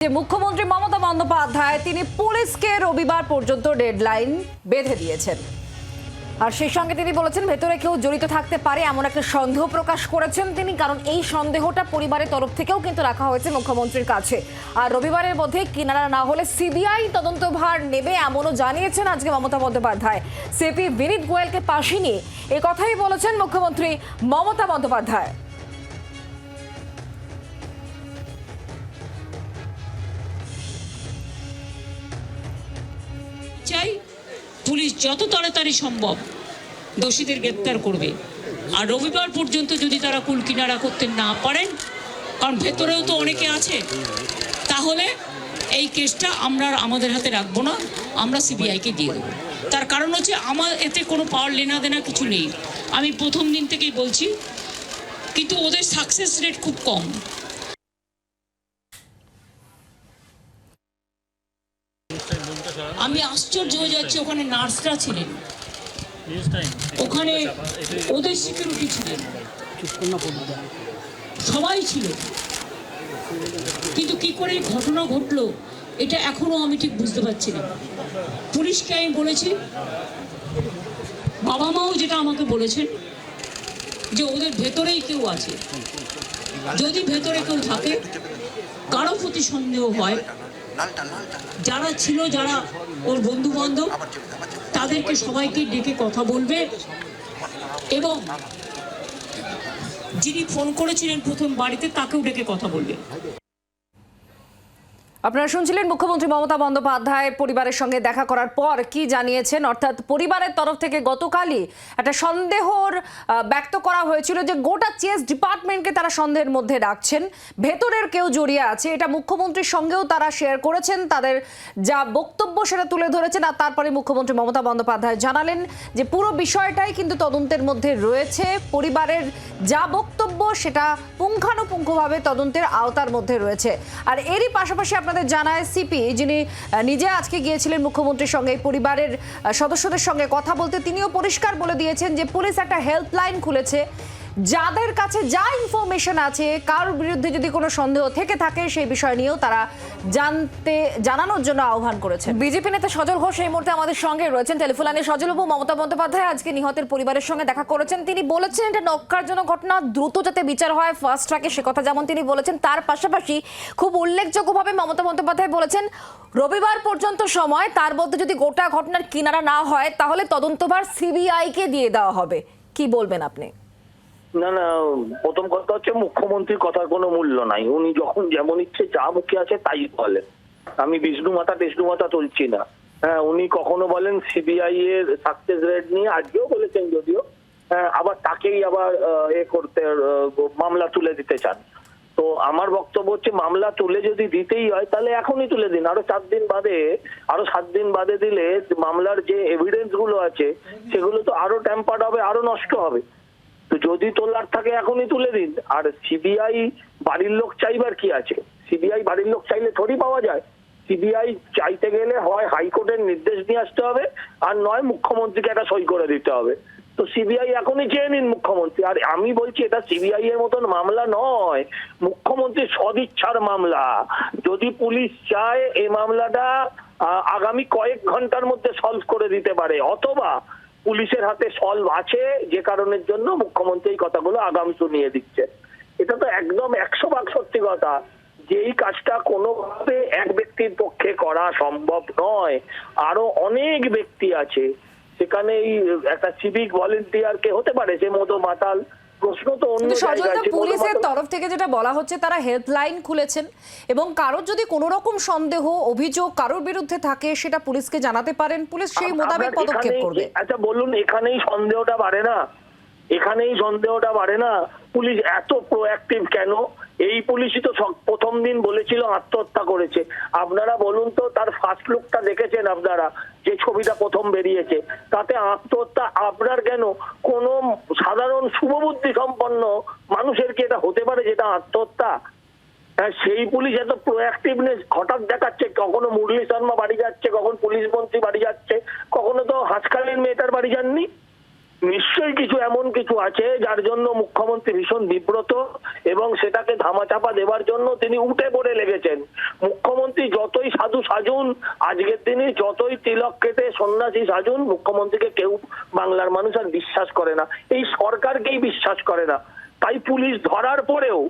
মুখ্যমন্ত্রী মমতা বন্দ্যোপাধ্যায় তিনি পুলিশকে রবিবার পর্যন্ত ডেডলাইন বেঁধে দিয়েছেন। আর সেই সঙ্গে তিনি বলেছেন ভেতরে কেউ জড়িত থাকতে পারে এমন একটা সন্দেহ প্রকাশ করেছেন তিনি, কারণ এই সন্দেহটা পরিবারের তরফ থেকেও কিন্তু রাখা হয়েছে মুখ্যমন্ত্রীর কাছে। আর রবিবারের মধ্যে কিনারা না হলে সিবিআই তদন্তভার নেবে এমনও জানিয়েছেন আজকে মমতা বন্দ্যোপাধ্যায়। সিপি বিনীত গোয়েলকে পাশে নিয়ে এই কথাই বলেছেন মুখ্যমন্ত্রী মমতা বন্দ্যোপাধ্যায়। চাই পুলিশ যত তাড়াতাড়ি সম্ভব দোষীদের গ্রেপ্তার করবে। আর রবিবার পর্যন্ত যদি তারা কুল কিনারা করতে না পারেন, কারণ ভেতরেও তো অনেকে আছে, তাহলে এই কেসটা আমরা আমাদের হাতে রাখবো না, আমরা সিবিআইকে দিয়ে দেবো। তার কারণ হচ্ছে আমার এতে কোনো পাওয়ার লেনা দেনা কিছু নেই, আমি প্রথম দিন থেকেই বলছি, কিন্তু ওদের সাকসেস রেট খুব কম। আমি আশ্চর্য হয়ে যাচ্ছি, ওখানে নার্সরা ছিলেন, ওখানে ওদের সিকিউরিটি ছিলেন, সবাই ছিল, কিন্তু কি করে ঘটনা ঘটলো এটা এখনো আমি ঠিক বুঝতে পারছি না। পুলিশকে আমি বলেছি, বাবা মাও যেটা আমাকে বলেছেন যে ওদের ভেতরেই কেউ আছে, যদি ভেতরে কেউ থাকে, কারো প্রতি সন্দেহ হয়, যারা ছিল, যারা ওর বন্ধু বান্ধব, তাদেরকে সবাইকে ডেকে কথা বলবে এবং যিনি ফোন করেছিলেন প্রথম বাড়িতে তাকেও ডেকে কথা বলবে। আপনারা শুনছিলেন মুখ্যমন্ত্রী মমতা বন্দ্যোপাধ্যায় পরিবারের সঙ্গে দেখা করার পর কি জানিয়েছেন। অর্থাৎ পরিবারের তরফ থেকে গতকালই একটা সন্দেহর ব্যক্ত করা হয়েছিল যে গোটা চেস ডিপার্টমেন্টকে তারা সন্দেহের মধ্যে রাখছেন, ভেতরের কেউ জড়িয়ে আছে। এটা মুখ্যমন্ত্রীর সঙ্গেও তারা শেয়ার করেছেন, তাদের যা বক্তব্য সেটা তুলে ধরেছেন। আর তারপরে মুখ্যমন্ত্রী মমতা বন্দ্যোপাধ্যায় জানালেন যে পুরো বিষয়টাই কিন্তু তদন্তের মধ্যে রয়েছে, পরিবারের যা বক্তব্য সেটা পুঙ্খানুপুঙ্খভাবে তদন্তের আওতার মধ্যে রয়েছে। আর এরই পাশাপাশি আপনাদের জানায় সিপি, যিনি নিজে আজকে গিয়েছিলেন মুখ্যমন্ত্রীর সঙ্গে পরিবারের সদস্যদের সঙ্গে কথা বলতে, তিনিও পরিষ্কার বলে দিয়েছেন যে পুলিশ একটা হেল্পলাইন খুলেছে, যাদের কাছে যা ইনফরমেশন আছে, কারোর বিরুদ্ধে যদি কোনো সন্দেহ থেকে থাকে সেই বিষয় নিয়েও তারা জানানোর জন্য আহ্বান করেছেন। বিজেপি নেতা সজল ঘোষ এই মুহূর্তে আমাদের সঙ্গে রয়েছেন টেলিফোনে। সজলবাবু, মমতা বন্দ্যোপাধ্যায় আজকে নিহতের পরিবারের সঙ্গে দেখা করেছেন, তিনি বলেছেন এটা নক্কারজনক ঘটনা, দ্রুত যাতে বিচার হয় ফাস্ট ট্র্যাকে, সে কথা যেমন তিনি বলেছেন, তার পাশাপাশি খুব উল্লেখযোগ্যভাবে মমতা বন্দ্যোপাধ্যায় বলেছেন রবিবার পর্যন্ত সময়, তার মধ্যে যদি গোটা ঘটনার কিনারা না হয় তাহলে তদন্তভার সিবিআইকে দিয়ে দেওয়া হবে। কি বলবেন আপনি? না না, প্রথম কথা হচ্ছে মুখ্যমন্ত্রীর কথার কোনো মূল্য নাই। উনি যখন যেমন ইচ্ছে যা মুখে আছে তাই বলেন। আমি বিষ্ণু মাথা তুলছি না। হ্যাঁ, উনি কখনো বলেন সিবিআই এর সাকসেস রেট নিয়ে, আজকেও বলেছেন যদিও, আবার তাকেই আবার করতে মামলা তুলে দিতে চান। তো আমার বক্তব্য হচ্ছে মামলা তুলে যদি দিতেই হয় তাহলে এখনই তুলে দিন, আরো 7 দিন বাদে, আরো 7 দিন বাদে দিলে মামলার যে এভিডেন্স গুলো আছে সেগুলো তো আরো ট্যাম্পার্ড হবে, আরো নষ্ট হবে। তো যদি তোলার থাকে এখনই তুলে দিন। আর সিবিআই বাড়ির লোক চাইবার কি আছে? সিবিআই বাড়ির লোক চাইলে থোড়ি পাওয়া যায়। সিবিআই চাইতে গেলে হয় হাইকোর্টের নির্দেশ নিয়ে আসতে হবে, আর নয় মুখ্যমন্ত্রীকে একটা সই করে দিতে হবে। তো সিবিআই এখনই চেয়ে নিন মুখ্যমন্ত্রী। আর আমি বলছি এটা সিবিআই এর মতন মামলা নয়, মুখ্যমন্ত্রীর সদিচ্ছার মামলা। যদি পুলিশ চায় এই মামলাটা আগামী কয়েক ঘন্টার মধ্যে সলভ করে দিতে পারে, অথবা পুলিশের হাতে সলভ আছে যে কারণের জন্য মুখ্যমন্ত্রী এই কথাগুলো আগাম শুনিয়ে দিচ্ছে। এটা তো একদম 100% সত্যি কথা যে এই কাজটা কোনোভাবে এক ব্যক্তির পক্ষে করা সম্ভব নয়। আরো অনেক ব্যক্তি আছে সেখানে, এই একটা সিভিক ভলেন্টিয়ার কে হতে পারে, সে মতো মাতাল। প্রশ্ন তো অন্য জায়গায়। পুলিশের তরফ থেকে যেটা বলা হচ্ছে তারা হেল্পলাইন খুলেছেন এবং কারোর যদি কোনো রকম সন্দেহ অভিযোগ কারোর বিরুদ্ধে থাকে সেটা পুলিশকে জানাতে পারেন, পুলিশ সেই মোতাবেক পদক্ষেপ করবে। আচ্ছা বলুন, এখানেই সন্দেহটা বাড়ে না? এখানেই সন্দেহটা বাড়ে না? পুলিশ এত প্রোঅ্যাক্টিভ কেন? এই পুলিশই তো প্রথম দিন বলেছিল আত্মহত্যা করেছে। আপনারা বলুন তো, তার ফার্স্ট লুকটা দেখেছেন আপনারা, যে ছবিটা প্রথম বেরিয়েছে, তাতে আত্মহত্যা আপনার কেন? কোন সাধারণ শুভবুদ্ধি সম্পন্ন মানুষের কি এটা হতে পারে যেটা আত্মহত্যা? হ্যাঁ, সেই পুলিশ এত প্রোঅ্যাক্টিভনেস হঠাৎ দেখাচ্ছে। কখনো মুরলী শর্মা বাড়ি যাচ্ছে, কখন পুলিশ মন্ত্রী বাড়ি যাচ্ছে, কখনো তো হাসখালির মেয়েটার বাড়ি যাননি। নিশ্চয়ই কিছু এমন কিছু আছে যার জন্য মুখ্যমন্ত্রী ভীষণ বিব্রত এবং সেটাকে ধামাচাপা দেওয়ার জন্য তিনি উঠে পড়ে লেগেছেন। মুখ্যমন্ত্রী যতই সাধু সাজুন, আজকের দিনে যতই তিলক কেটে সন্ন্যাসী সাজুন, মুখ্যমন্ত্রীকে কেউ বাংলার মানুষ আর বিশ্বাস করে না, এই সরকারকেই বিশ্বাস করে না। তাই পুলিশ ধরার পরেও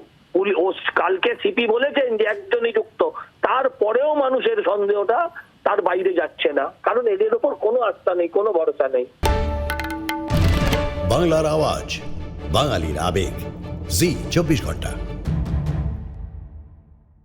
কালকে সিপি বলেছেন যে একজনই যুক্ত, তারপরেও মানুষের সন্দেহটা তার বাইরে যাচ্ছে না, কারণ এদের ওপর কোনো আস্থা নেই, কোনো ভরসা নেই। বাংলার আওয়াজ, বাঙালির আবেগ, জি 24 ঘন্টা।